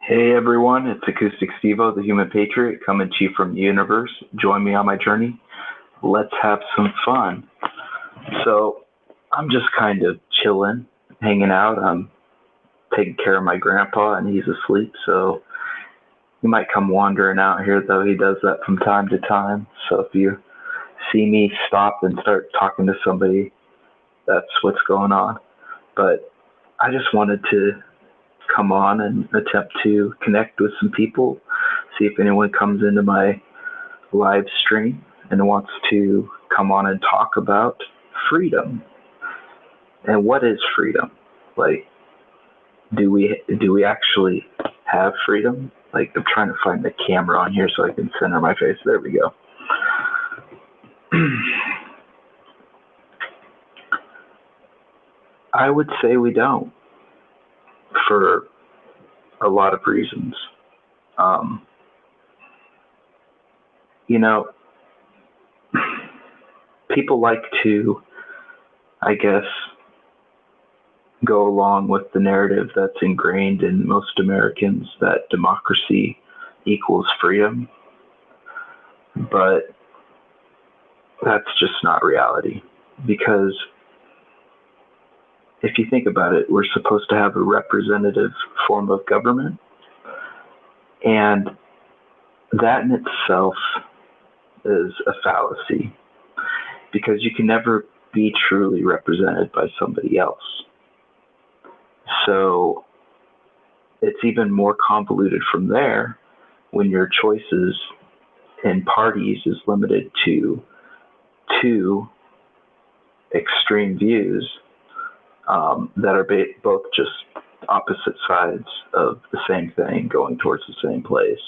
Hey everyone, it's Acoustic Stevo, the Human Patriot, coming to you from the universe. Join me on my journey. Let's have some fun. So, I'm just kind of chilling, hanging out. I'm taking care of my grandpa, and he's asleep, so he might come wandering out here, though he does that from time to time. So, if you see me stop and start talking to somebody, that's what's going on. But I just wanted to come on and attempt to connect with some people, see if anyone comes into my live stream and wants to come on and talk about freedom. And what is freedom? Like, do we actually have freedom? Like, I'm trying to find the camera on here so I can center my face. There we go. I would say we don't, for a lot of reasons. Um, you know, people like to, I guess, go along with the narrative that's ingrained in most Americans that democracy equals freedom, but that's just not reality. Because if you think about it, we're supposed to have a representative form of government, and that in itself is a fallacy because you can never be truly represented by somebody else. So it's even more convoluted from there when your choices in parties is limited to two extreme views that are both just opposite sides of the same thing going towards the same place.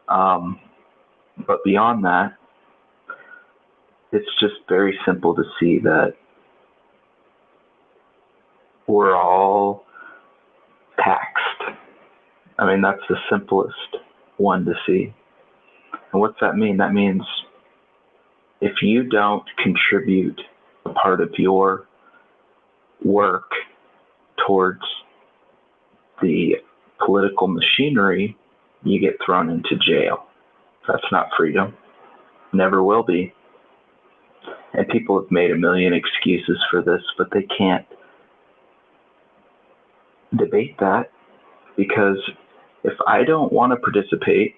But beyond that, it's just very simple to see that we're all taxed. I mean, that's the simplest one to see. And what's that mean? That means if you don't contribute a part of your work towards the political machinery, you get thrown into jail. That's not freedom. Never will be. And people have made a million excuses for this, but they can't debate that, because if I don't want to participate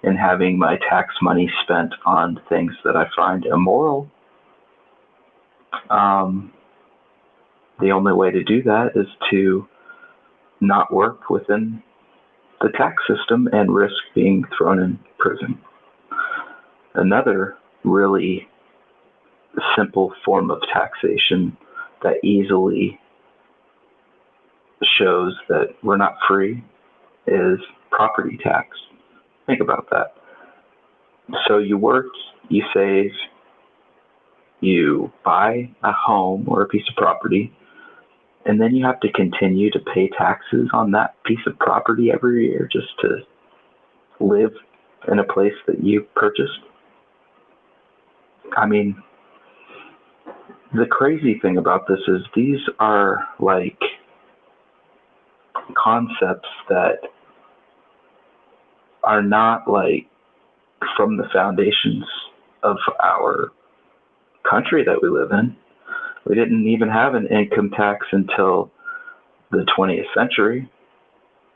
in having my tax money spent on things that I find immoral, the only way to do that is to not work within the tax system and risk being thrown in prison. Another really simple form of taxation that easily shows that we're not free is property tax. Think about that. So you work, you save, you buy a home or a piece of property, and then you have to continue to pay taxes on that piece of property every year just to live in a place that you purchased. I mean, the crazy thing about this is these are like concepts that are not like from the foundations of our country that we live in. We didn't even have an income tax until the 20th century.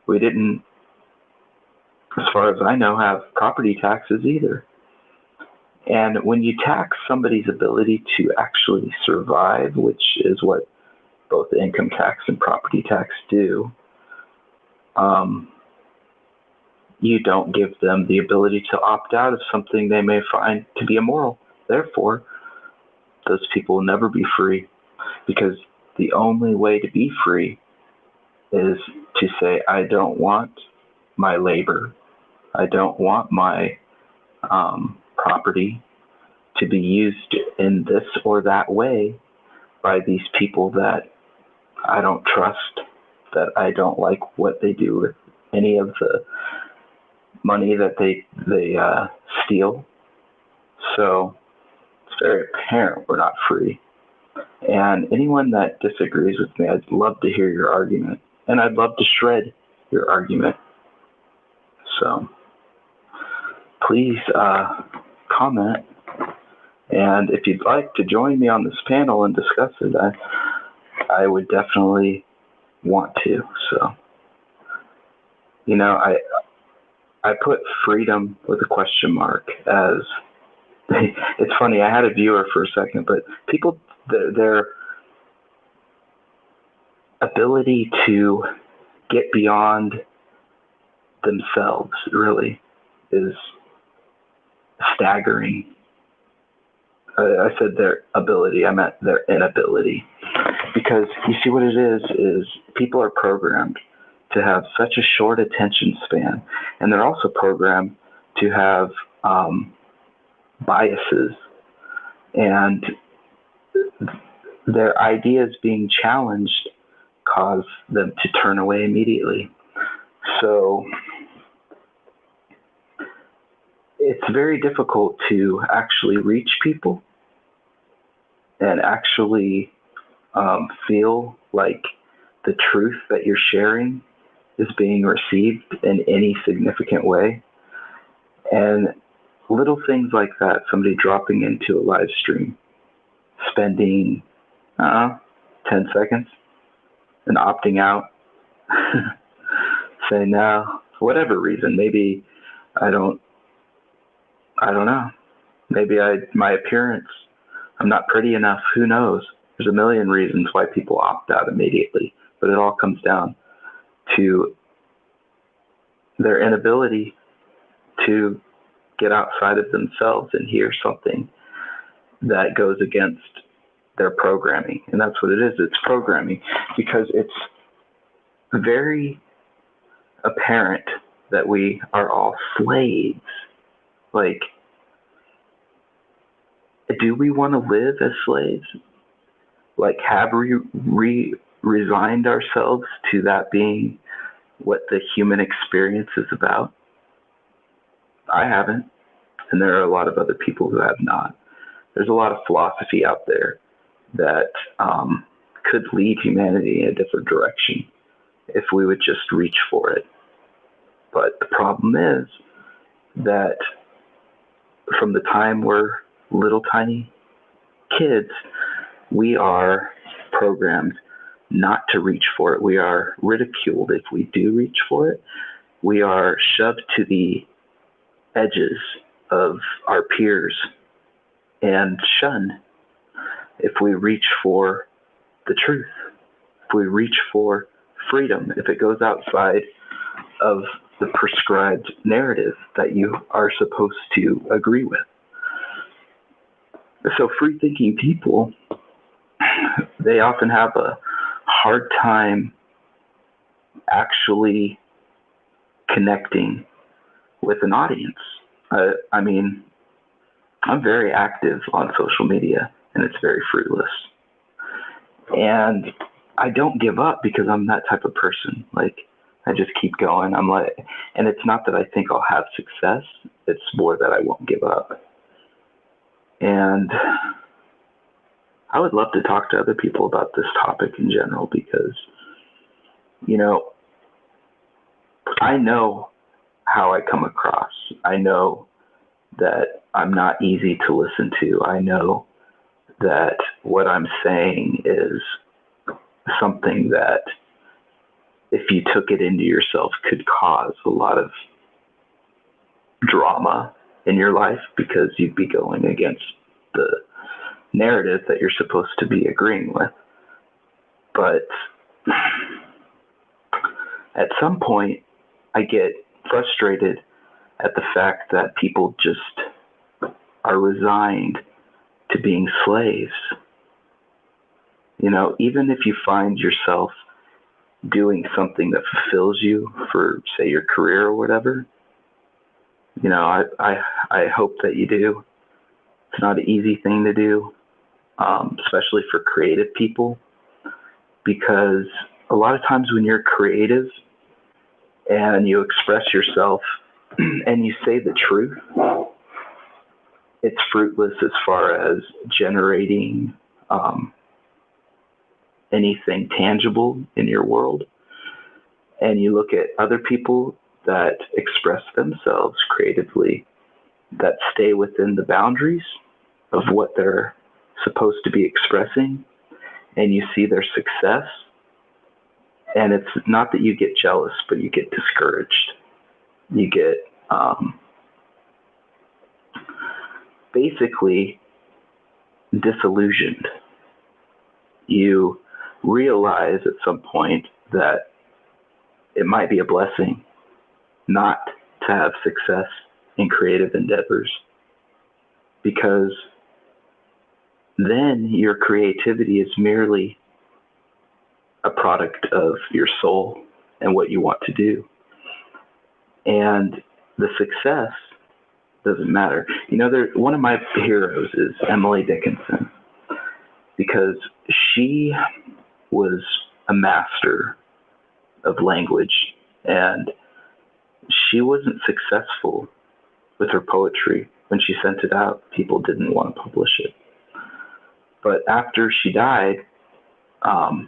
We didn't, as far as I know, have property taxes either. And when you tax somebody's ability to actually survive, which is what both income tax and property tax do, you don't give them the ability to opt out of something they may find to be immoral. Therefore, those people will never be free, because the only way to be free is to say, I don't want my labor, I don't want my property to be used in this or that way by these people that I don't trust, that I don't like what they do with any of the money that they steal. So it's very apparent we're not free. And anyone that disagrees with me, I'd love to hear your argument. And I'd love to shred your argument. So please comment. And if you'd like to join me on this panel and discuss it, I would definitely want to. So, I put freedom with a question mark as, it's funny, I had a viewer for a second, but people, their ability to get beyond themselves really is staggering. I said their ability, I meant their inability. Because you see what it is people are programmed to have such a short attention span, and they're also programmed to have biases, and their ideas being challenged cause them to turn away immediately. So it's very difficult to actually reach people and actually feel like the truth that you're sharing is being received in any significant way. And little things like that, somebody dropping into a live stream, spending 10 seconds and opting out, saying no, for whatever reason, maybe I don't know. Maybe my appearance, I'm not pretty enough, who knows? There's a million reasons why people opt out immediately, but it all comes down to their inability to get outside of themselves and hear something that goes against their programming. And that's what it is. It's programming, because it's very apparent that we are all slaves. Like, do we want to live as slaves? Like, have we resigned ourselves to that being what the human experience is about? I haven't, and there are a lot of other people who have not. There's a lot of philosophy out there that could lead humanity in a different direction if we would just reach for it. But the problem is that from the time we're little tiny kids, we are programmed not to reach for it. We are ridiculed if we do reach for it. We are shoved to the edges of our peers and shunned if we reach for the truth, if we reach for freedom, if it goes outside of the prescribed narrative that you are supposed to agree with. So free-thinking people, they often have a hard time actually connecting with an audience. I mean, I'm very active on social media, and it's very fruitless. And I don't give up because I'm that type of person. Like, I just keep going. And it's not that I think I'll have success. It's more that I won't give up. And I would love to talk to other people about this topic in general, because, I know how I come across. I know that I'm not easy to listen to. I know that what I'm saying is something that, if you took it into yourself, could cause a lot of drama in your life, because you'd be going against the narrative that you're supposed to be agreeing with. But at some point, I get frustrated at the fact that people just are resigned to being slaves. Even if you find yourself doing something that fulfills you for, say, your career or whatever, I hope that you do. It's not an easy thing to do, especially for creative people, because a lot of times when you're creative and you express yourself and you say the truth, it's fruitless as far as generating anything tangible in your world. And you look at other people that express themselves creatively, that stay within the boundaries of what they're supposed to be expressing, and you see their success, and it's not that you get jealous, but you get discouraged. You get basically disillusioned. You realize at some point that it might be a blessing not to have success in creative endeavors, because then your creativity is merely a product of your soul and what you want to do. And the success doesn't matter. One of my heroes is Emily Dickinson, because she was a master of language, and she wasn't successful with her poetry. When she sent it out, people didn't want to publish it. But after she died, I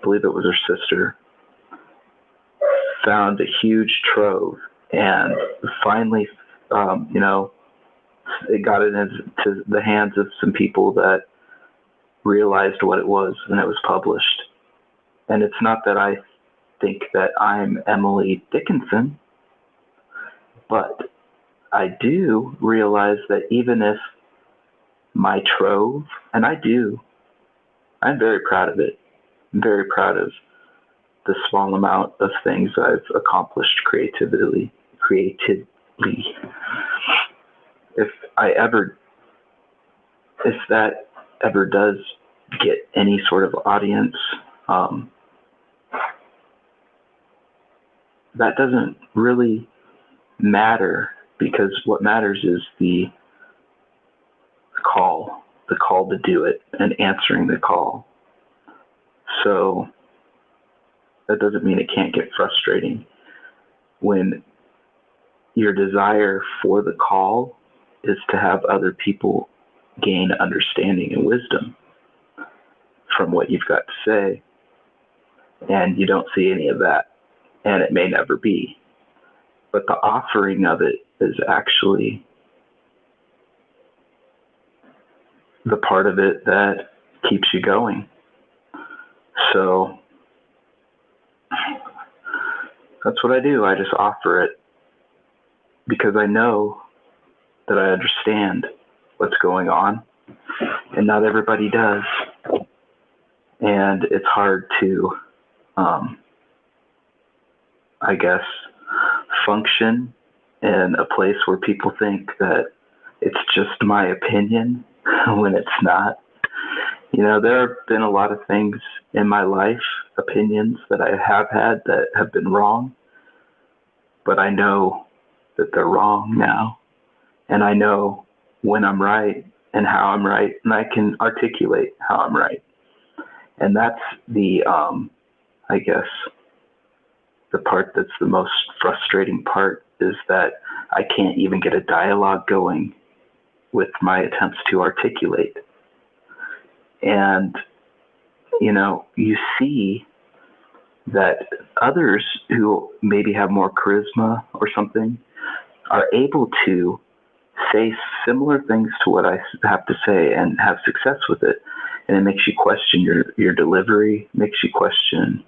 believe it was her sister, found a huge trove, and finally, it got into the hands of some people that realized what it was, and it was published. And it's not that I think that I'm Emily Dickinson, but I do realize that even if my trove, and I'm very proud of it. I'm very proud of the small amount of things I've accomplished creatively. If that ever does get any sort of audience, that doesn't really matter, because what matters is the call to do it and answering the call. So that doesn't mean it can't get frustrating when your desire for the call is to have other people gain understanding and wisdom from what you've got to say, and you don't see any of that, and it may never be. But the offering of it is actually the part of it that keeps you going. So that's what I do. I just offer it because I know that I understand what's going on, and not everybody does. And it's hard to, I guess, function in a place where people think that it's just my opinion when it's not. There have been a lot of things in my life, opinions that I have had that have been wrong, but I know that they're wrong now, and I know when I'm right and how I'm right, and I can articulate how I'm right. And that's the, I guess, the part that's the most frustrating part, is that I can't even get a dialogue going with my attempts to articulate. And, you see that others who maybe have more charisma or something are able to say similar things to what I have to say and have success with it. And it makes you question your delivery, makes you question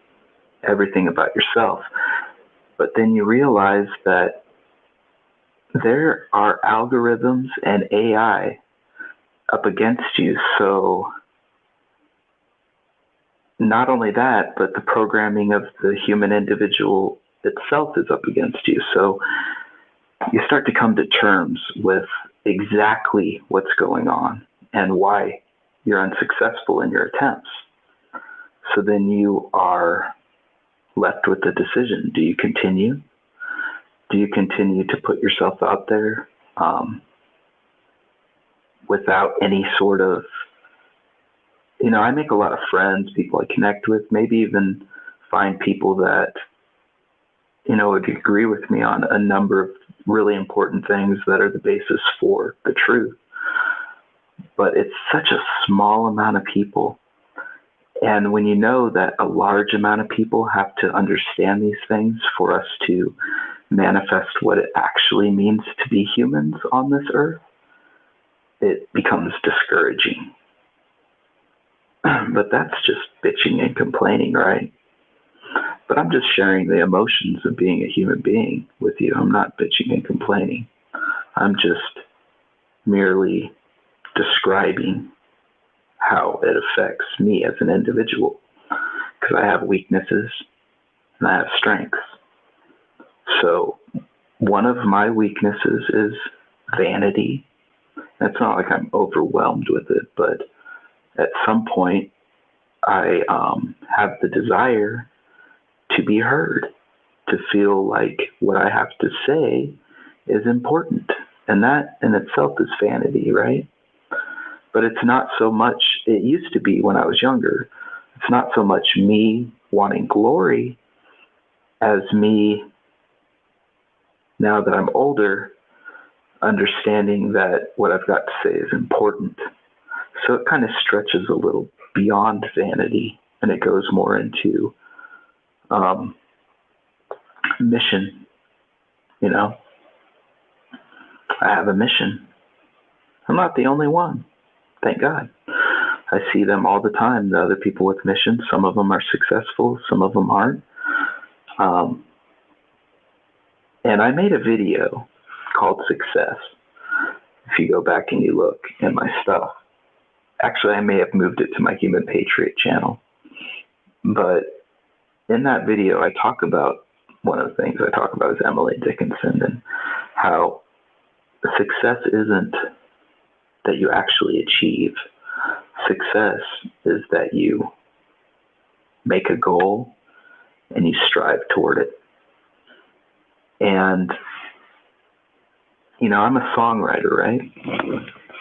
everything about yourself. But then you realize that there are algorithms and AI up against you. So not only that, but the programming of the human individual itself is up against you. So you start to come to terms with exactly what's going on and why you're unsuccessful in your attempts. So then you are left with the decision. Do you continue? Do you continue to put yourself out there without any sort of, I make a lot of friends, people I connect with, maybe even find people that, would agree with me on a number of really important things that are the basis for the truth. But it's such a small amount of people. And when you know that a large amount of people have to understand these things for us to manifest what it actually means to be humans on this earth, it becomes discouraging. But that's just bitching and complaining, right? But I'm just sharing the emotions of being a human being with you. I'm not bitching and complaining. I'm just merely describing how it affects me as an individual, because I have weaknesses and I have strengths. So one of my weaknesses is vanity. It's not like I'm overwhelmed with it, but at some point I have the desire to be heard, to feel like what I have to say is important. And that in itself is vanity, right? But it's not so much, it used to be when I was younger, it's not so much me wanting glory as me, now that I'm older, understanding that what I've got to say is important. So it kind of stretches a little beyond vanity, and it goes more into mission. You know, I have a mission. I'm not the only one. Thank God. I see them all the time, the other people with missions. Some of them are successful, some of them aren't. And I made a video called Success. If you go back and you look in my stuff, actually, I may have moved it to my Human Patriot channel. But in that video, I talk about, one of the things I talk about is Emily Dickinson, and how success isn't that you actually achieve. Success is that you make a goal and you strive toward it. And, you know, I'm a songwriter, right?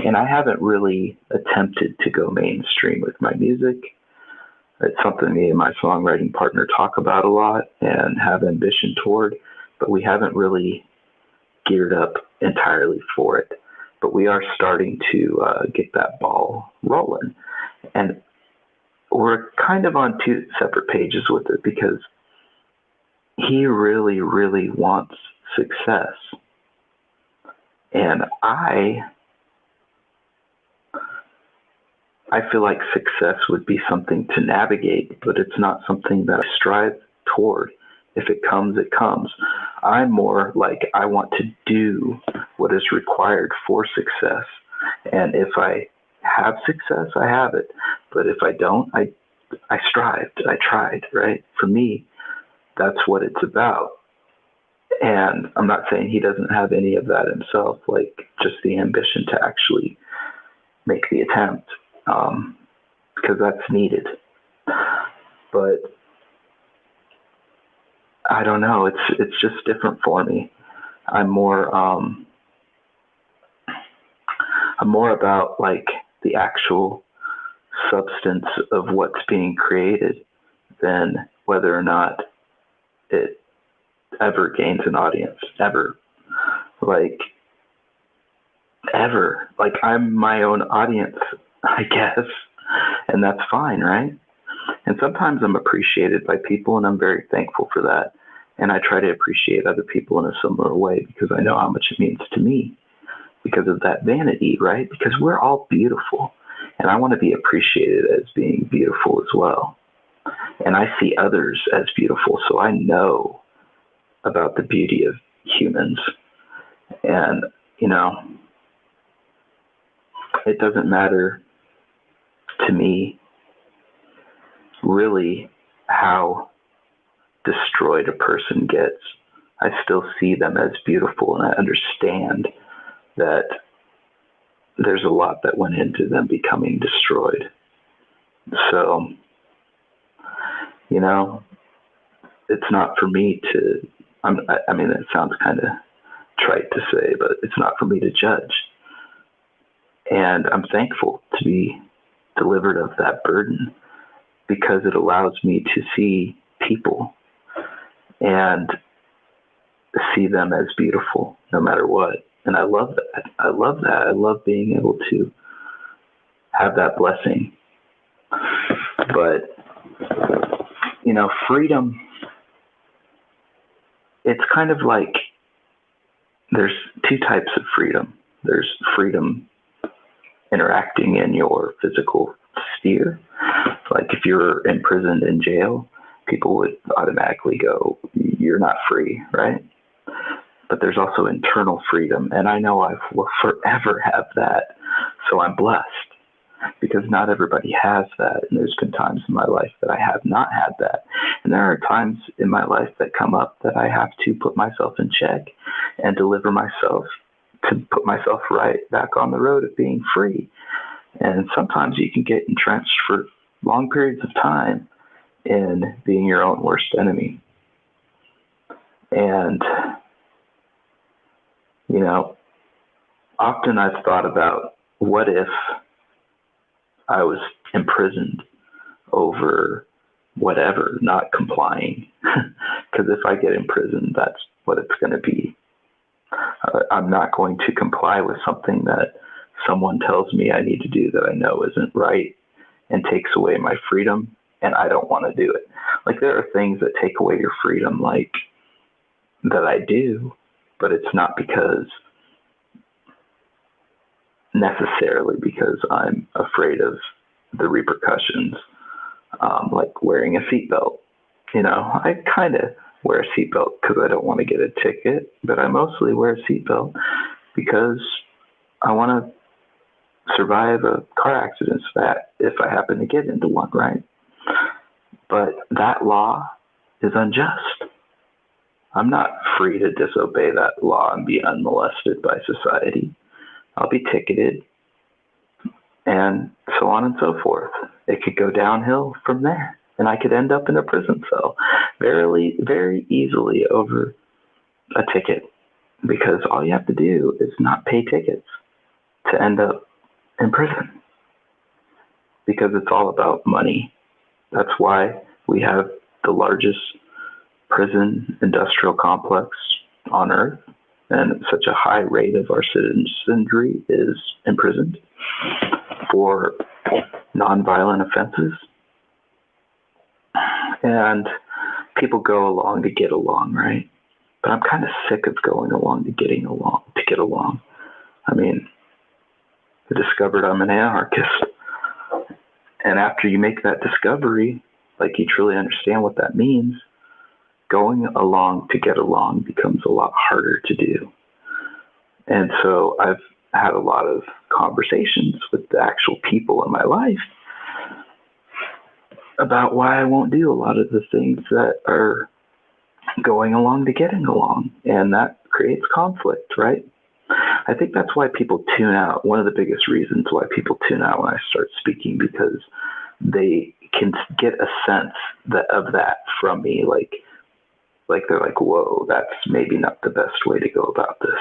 And I haven't really attempted to go mainstream with my music. It's something me and my songwriting partner talk about a lot and have ambition toward, but we haven't really geared up entirely for it. But we are starting to get that ball rolling. And we're kind of on two separate pages with it, because he really, really wants success. And I feel like success would be something to navigate, but it's not something that I strive toward. If it comes, it comes. I'm more like, I want to do what is required for success. And if I have success, I have it. But if I don't, I strived, I tried, right? For me, that's what it's about. And I'm not saying he doesn't have any of that himself, like just the ambition to actually make the attempt, because that's needed. But I don't know, it's just different for me. I'm more about like the actual substance of what's being created than whether or not it ever gains an audience, ever. Like I'm my own audience, I guess, and that's fine, right? And sometimes I'm appreciated by people, and I'm very thankful for that. And I try to appreciate other people in a similar way, because I know how much it means to me, because of that vanity, right? Because we're all beautiful, and I want to be appreciated as being beautiful as well. And I see others as beautiful, so I know about the beauty of humans. And, you know, it doesn't matter to me really how destroyed a person gets. I still see them as beautiful, and I understand that there's a lot that went into them becoming destroyed. So, you know, it's not for me to, I mean, it sounds kind of trite to say, but it's not for me to judge. And I'm thankful to be delivered of that burden, because it allows me to see people and see them as beautiful no matter what. And I love that. I love that. I love being able to have that blessing. But, freedom, it's kind of like there's two types of freedom. There's freedom interacting in your physical sphere. Like if you're imprisoned in jail, people would automatically go, you're not free, right? But there's also internal freedom, and I know I will forever have that, so I'm blessed, because not everybody has that, and there's been times in my life that I have not had that, and there are times in my life that come up that I have to put myself in check and deliver myself to put myself right back on the road of being free. And sometimes you can get entrenched for long periods of time in being your own worst enemy. And, often I've thought about, what if I was imprisoned over whatever, not complying? Because if I get imprisoned, that's what it's going to be. I'm not going to comply with something that someone tells me I need to do that I know isn't right and takes away my freedom, and I don't want to do it. Like, there are things that take away your freedom, like, that I do, but it's not necessarily because I'm afraid of the repercussions, like wearing a seatbelt. I kind of wear a seatbelt because I don't want to get a ticket, but I mostly wear a seatbelt because I want to survive a car accident if I happen to get into one, right? But that law is unjust. I'm not free to disobey that law and be unmolested by society. I'll be ticketed, and so on and so forth. It could go downhill from there, and I could end up in a prison cell very, very easily over a ticket, because all you have to do is not pay tickets to end up in prison, because it's all about money. That's why we have the largest prison industrial complex on earth, and such a high rate of our citizenry is imprisoned for nonviolent offenses. And people go along to get along, right? But I'm kind of sick of going along to get along. I mean, I discovered I'm an anarchist. And after you make that discovery, like, you truly understand what that means, going along to get along becomes a lot harder to do. And so I've had a lot of conversations with the actual people in my life about why I won't do a lot of the things that are going along to getting along. And that creates conflict, right? I think that's why people tune out. One of the biggest reasons why people tune out when I start speaking, because they can get a sense of that from me. Like they're like, whoa, that's maybe not the best way to go about this.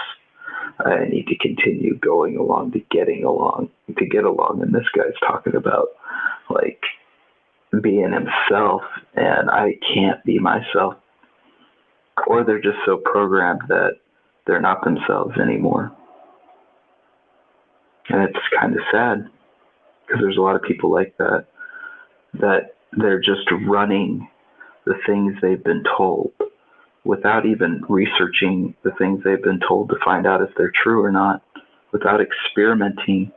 I need to continue going along to get along. And this guy's talking about, like, being himself, and I can't be myself. Or they're just so programmed that they're not themselves anymore. And it's kind of sad, because there's a lot of people like that they're just running the things they've been told without even researching the things they've been told to find out if they're true or not, without experimenting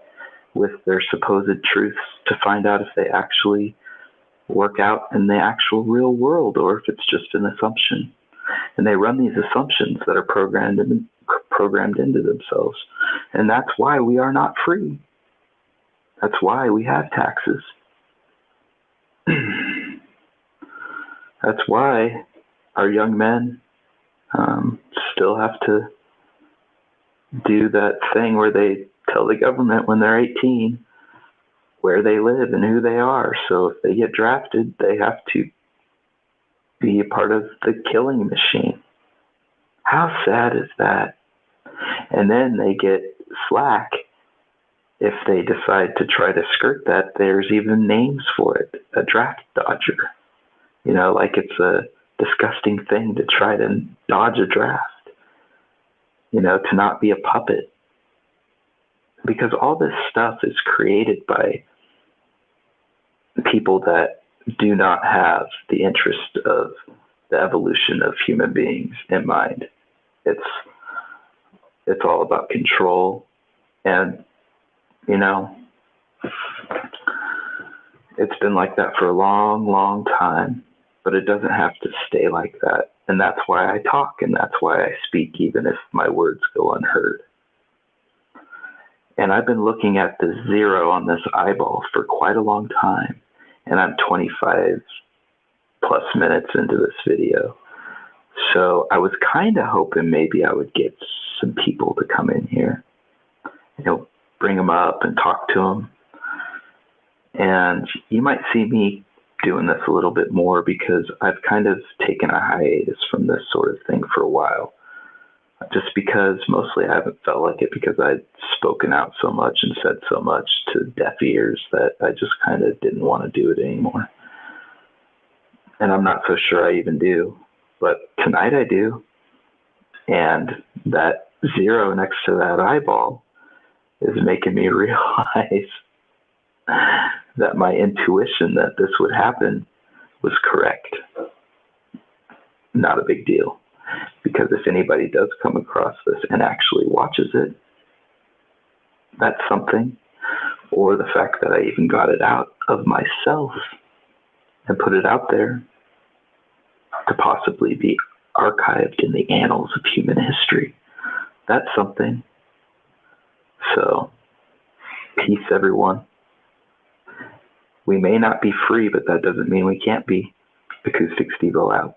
with their supposed truths to find out if they actually work out in the actual real world, or if it's just an assumption. And they run these assumptions that are programmed into themselves. And that's why we are not free. That's why we have taxes. That's why our young men still have to do that thing where they tell the government when they're 18 where they live and who they are. So if they get drafted, they have to be a part of the killing machine. How sad is that? And then they get slack if they decide to try to skirt that. There's even names for it. A draft dodger. Like it's a disgusting thing to try to dodge a draft. To not be a puppet. Because all this stuff is created by people that do not have the interest of the evolution of human beings in mind. It's all about control, and you know, it's been like that for a long, long time, but it doesn't have to stay like that. And that's why I talk, and that's why I speak, even if my words go unheard. And I've been looking at the zero on this eyeball for quite a long time, and I'm 25 plus minutes into this video. So I was kind of hoping maybe I would get some people to come in here, bring them up and talk to them. And you might see me doing this a little bit more because I've kind of taken a hiatus from this sort of thing for a while. Just because mostly I haven't felt like it, because I'd spoken out so much and said so much to deaf ears that I just kind of didn't want to do it anymore. And I'm not so sure I even do, but tonight I do. And that zero next to that eyeball is making me realize that my intuition that this would happen was correct. Not a big deal. Because if anybody does come across this and actually watches it, that's something. Or the fact that I even got it out of myself and put it out there to possibly be archived in the annals of human history. That's something. So, peace, everyone. We may not be free, but that doesn't mean we can't be. Acoustic Steve-O out.